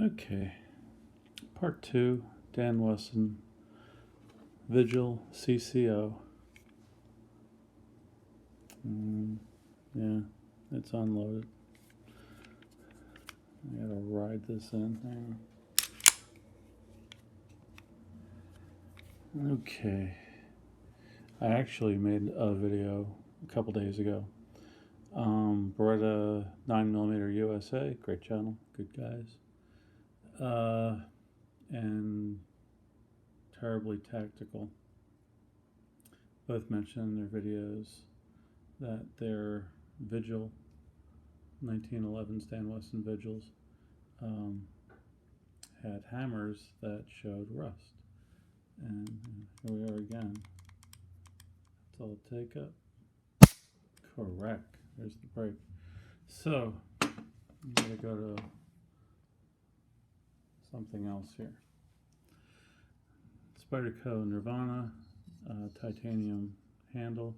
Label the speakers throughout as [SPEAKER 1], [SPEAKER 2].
[SPEAKER 1] Okay, part 2, Dan Wesson, Vigil, CCO. Yeah, it's unloaded. I gotta ride this in. Hang on. Okay, I actually made a video a couple days ago. Beretta 9mm USA, great channel, good guys. And terribly tactical. Both mentioned in their videos that their Vigil 1911 Dan Wesson Vigils had hammers that showed rust. And here we are again. That's all it take up. Correct. There's the break. So, I'm going to go to something else here. Spyderco Nirvana, titanium handle,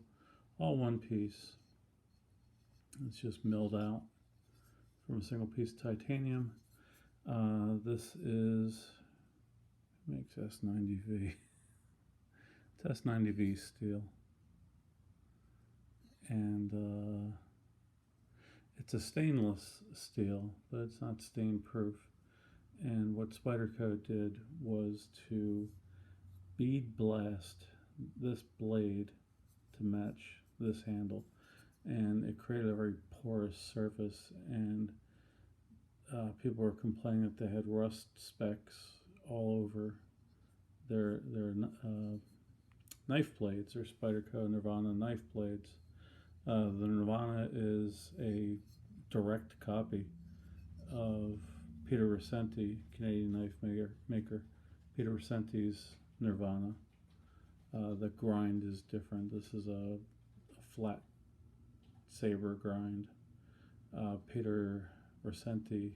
[SPEAKER 1] all one piece. It's just milled out from a single piece of titanium. This makes S90V. It's S90V steel. And it's a stainless steel, but it's not stain proof. And what Spyderco did was to bead blast this blade to match this handle, and it created a very porous surface, and people were complaining that they had rust specks all over their knife blades, or Spyderco Nirvana knife blades. The Nirvana is a direct copy of Peter Rossetti, Canadian knife maker. Peter Rossetti's Nirvana. The grind is different. This is a flat saber grind. Peter Rossetti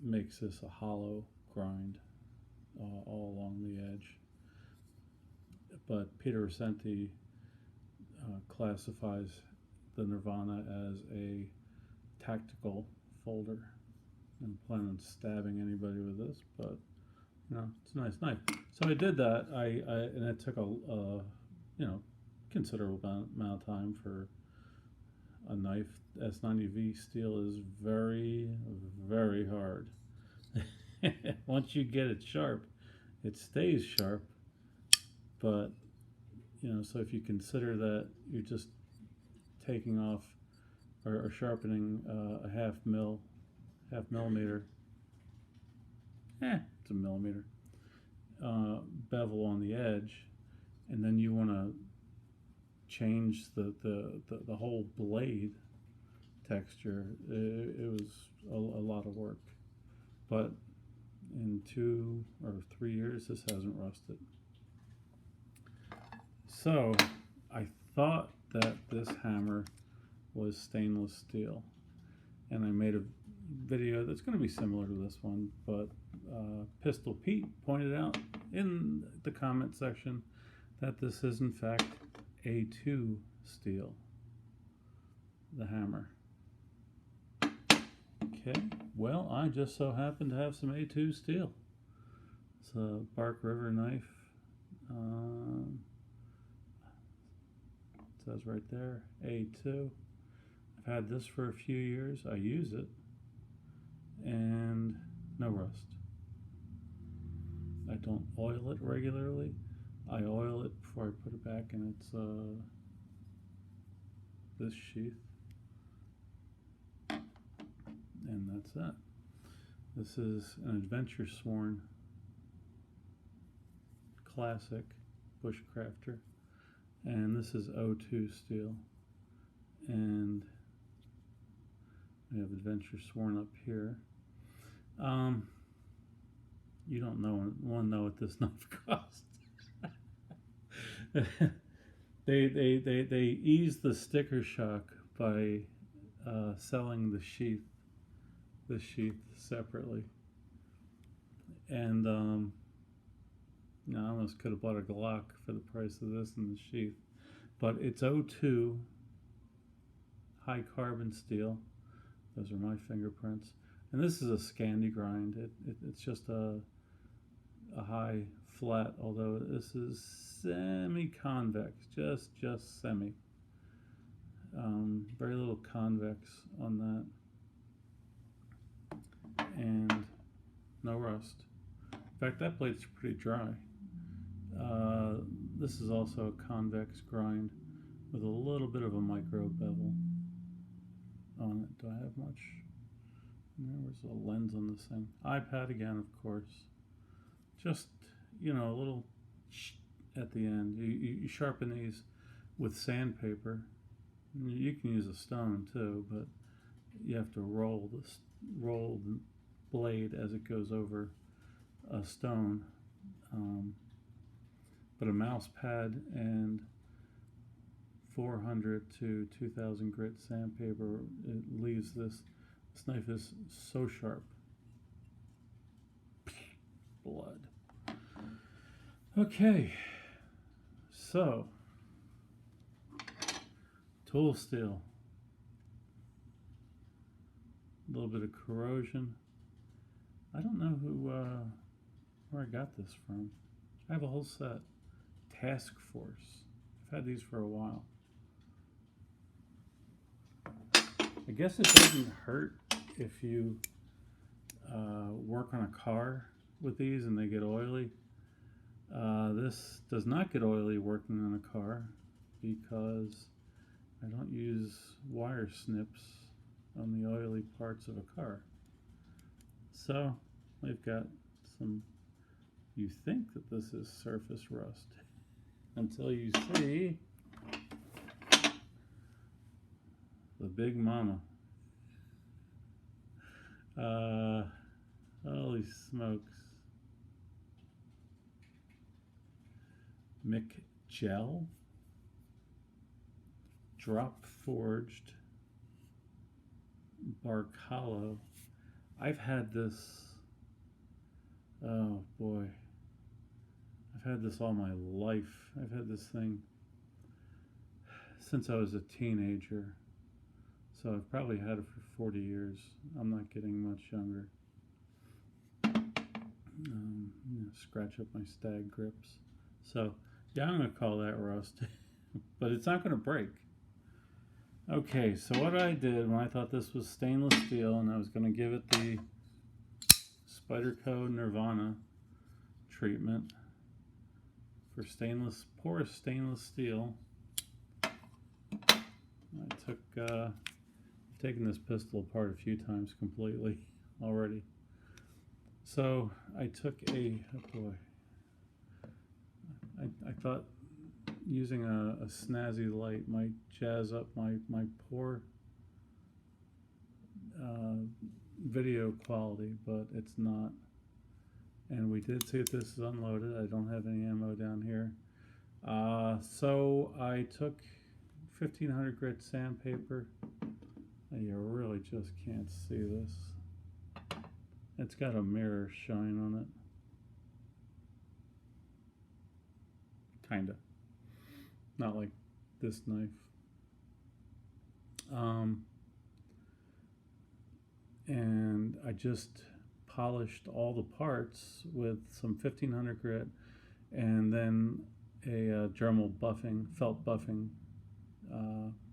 [SPEAKER 1] makes this a hollow grind all along the edge. But Peter Rossetti classifies the Nirvana as a tactical folder. I don't plan on stabbing anybody with this, but you know, it's a nice knife. So I did that. And it took a considerable amount of time for a knife. S90V steel is very, very hard. Once you get it sharp, it stays sharp. But so if you consider that you're just taking off or sharpening a half millimeter, it's a millimeter, bevel on the edge, and then you want to change the whole blade texture, it was a lot of work. But in 2 or 3 years, this hasn't rusted. So I thought that this hammer was stainless steel, and I made a video that's going to be similar to this one, but Pistol Pete pointed out in the comment section that this is in fact A2 steel, the hammer. Okay, well, I just so happen to have some A2 steel. It's a Bark River knife. It says right there, A2. I've had this for a few years. I use it, and no rust. I don't oil it regularly. I oil it before I put it back in its this sheath, and that's that. This is an Adventure Sworn classic bushcrafter, and this is O2 steel, and we have Adventure Sworn up here. You don't want to know what this knife costs. They ease the sticker shock by selling the sheath separately, and I almost could have bought a Glock for the price of this and the sheath. But it's O2 high carbon steel. Those are my fingerprints. And this is a Scandi grind. It's just a high flat, although this is semi-convex, just semi. Very little convex on that, and no rust. In fact, that blade's pretty dry. This is also a convex grind with a little bit of a micro bevel on it. Do I have much? There's a lens on this thing. iPad again, of course. Just, a little at the end. You sharpen these with sandpaper. You can use a stone too, but you have to roll the blade as it goes over a stone. But a mouse pad and 400 to 2000 grit sandpaper, it leaves this knife is so sharp. Blood. Okay, so tool steel, a little bit of corrosion. I don't know where I got this from. I have a whole set. Task Force. I've had these for a while. I guess it doesn't hurt if you work on a car with these and they get oily. This does not get oily working on a car because I don't use wire snips on the oily parts of a car. So we've got some, you think that this is surface rust until you see the big mama. Holy smokes. McGel drop forged bark hollow. I've had this, oh boy, I've had this all my life. I've had this thing since I was a teenager. So I've probably had it for 40 years. I'm not getting much younger. Scratch up my stag grips. So yeah, I'm going to call that rust, but it's not going to break. Okay, so what I did when I thought this was stainless steel and I was going to give it the Spyderco Nirvana treatment for porous stainless steel, I took taken this pistol apart a few times completely already. So I took I thought using a snazzy light might jazz up my poor video quality, but it's not. And we did see that this is unloaded. I don't have any ammo down here. So I took 1500 grit sandpaper. You really just can't see this. It's got a mirror shine on it. Kinda. Not like this knife. And I just polished all the parts with some 1500 grit and then a Dremel felt buffing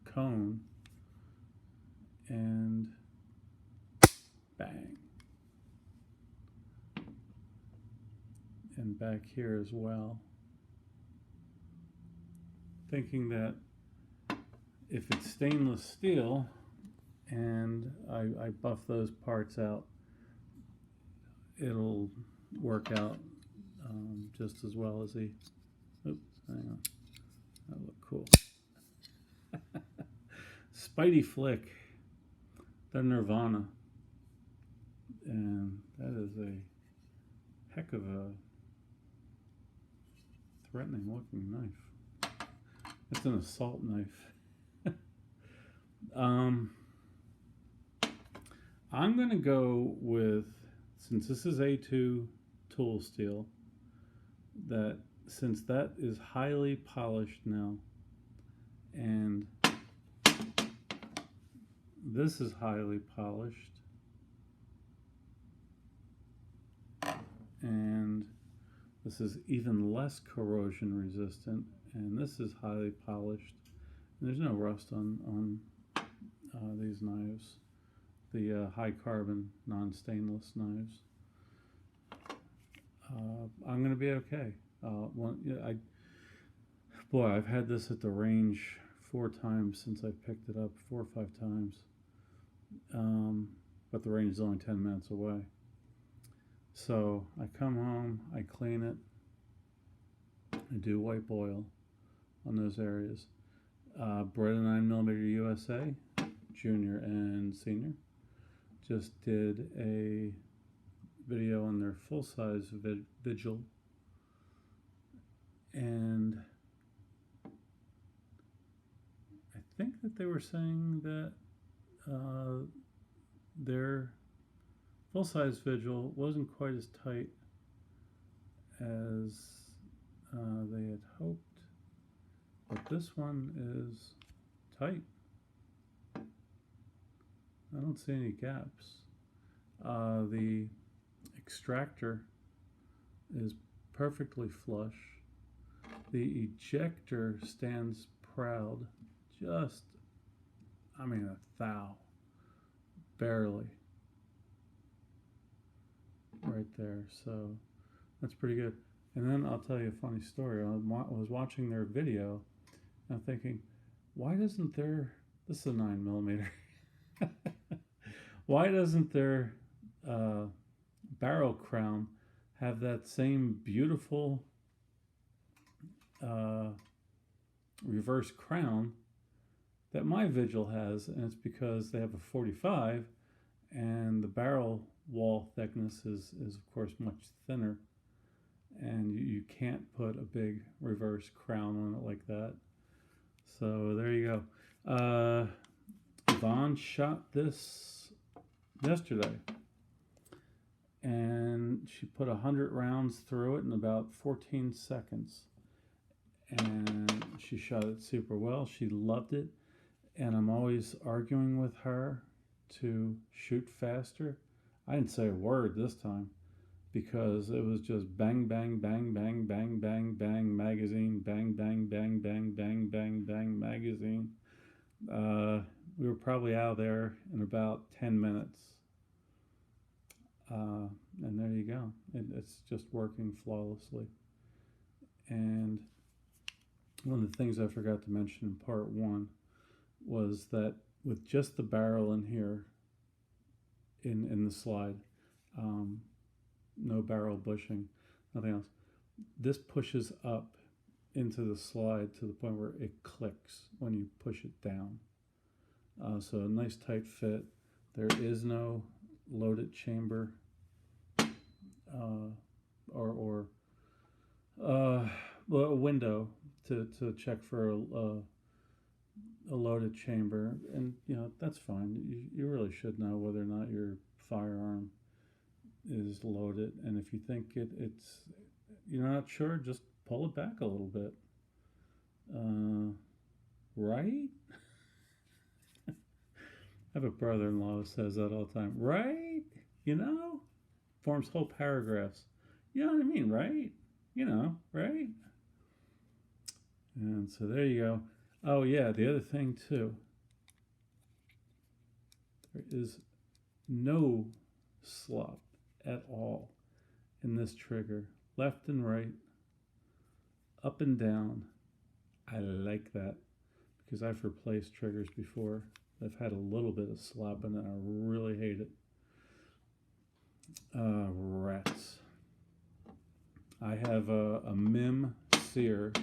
[SPEAKER 1] cone, and bang. And back here as well. Thinking that if it's stainless steel and I buff those parts out, it'll work out just as well as oops, hang on, that look cool. Spidey Flick, they're Nirvana, and that is a heck of a threatening looking knife. It's an assault knife. I'm going to go with, since this is A2 tool steel, that since that is highly polished now, and this is highly polished, and this is even less corrosion resistant, and this is highly polished. And there's no rust on these knives, the high carbon non-stainless knives. I'm gonna be okay. I've had this at the range 4 times since I picked it up, 4 or 5 times. But the range is only 10 minutes away. So I come home, I clean it, I do wipe oil on those areas. Beretta 9mm USA, junior and senior, just did a video on their full-size Vigil, and I think that they were saying that their full-size Vigil wasn't quite as tight as they had hoped, but this one is tight. I don't see any gaps. The extractor is perfectly flush. The ejector stands proud, just, I mean, a thou, barely, right there. So that's pretty good. And then I'll tell you a funny story. I was watching their video, and I'm thinking, why doesn't their, this is a 9mm, why doesn't their barrel crown have that same beautiful reverse crown that my Vigil has? And it's because they have a 45, and the barrel wall thickness is of course much thinner, and you can't put a big reverse crown on it like that. So there you go. Yvonne shot this yesterday, and she put 100 rounds through it in about 14 seconds, and she shot it super well. She loved it, and I'm always arguing with her to shoot faster. I didn't say a word this time, because it was just bang, bang, bang, bang, bang, bang, bang, magazine, bang, bang, bang, bang, bang, bang, bang, magazine. We were probably out of there in about 10 minutes. And there you go. It's just working flawlessly. And one of the things I forgot to mention in part 1 was that with just the barrel in here, in the slide, no barrel bushing, nothing else, this pushes up into the slide to the point where it clicks when you push it down. So a nice tight fit. There is no loaded chamber or a window to check for a loaded chamber, and that's fine. You really should know whether or not your firearm is loaded, and if you think it's you're not sure, just pull it back a little bit, right? I have a brother-in-law who says that all the time, right? Forms whole paragraphs. You know what I mean, right? Right? And so there you go. Oh yeah, the other thing too, there is no slop at all in this trigger. Left and right, up and down. I like that, because I've replaced triggers before. I've had a little bit of slop in it. I really hate it. Rats. I have a MIM sear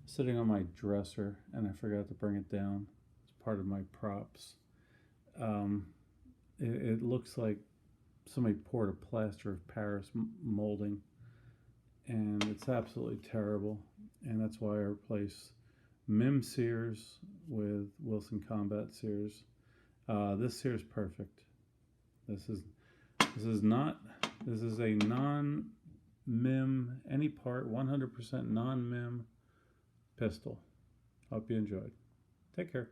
[SPEAKER 1] sitting on my dresser, and I forgot to bring it down. It's part of my props. It looks like somebody poured a plaster of Paris molding, and it's absolutely terrible. And that's why I replace MIM sears with Wilson Combat sears. This sear is perfect. This is a non-MIM, any part, 100% non-MIM pistol. Hope you enjoyed. Take care.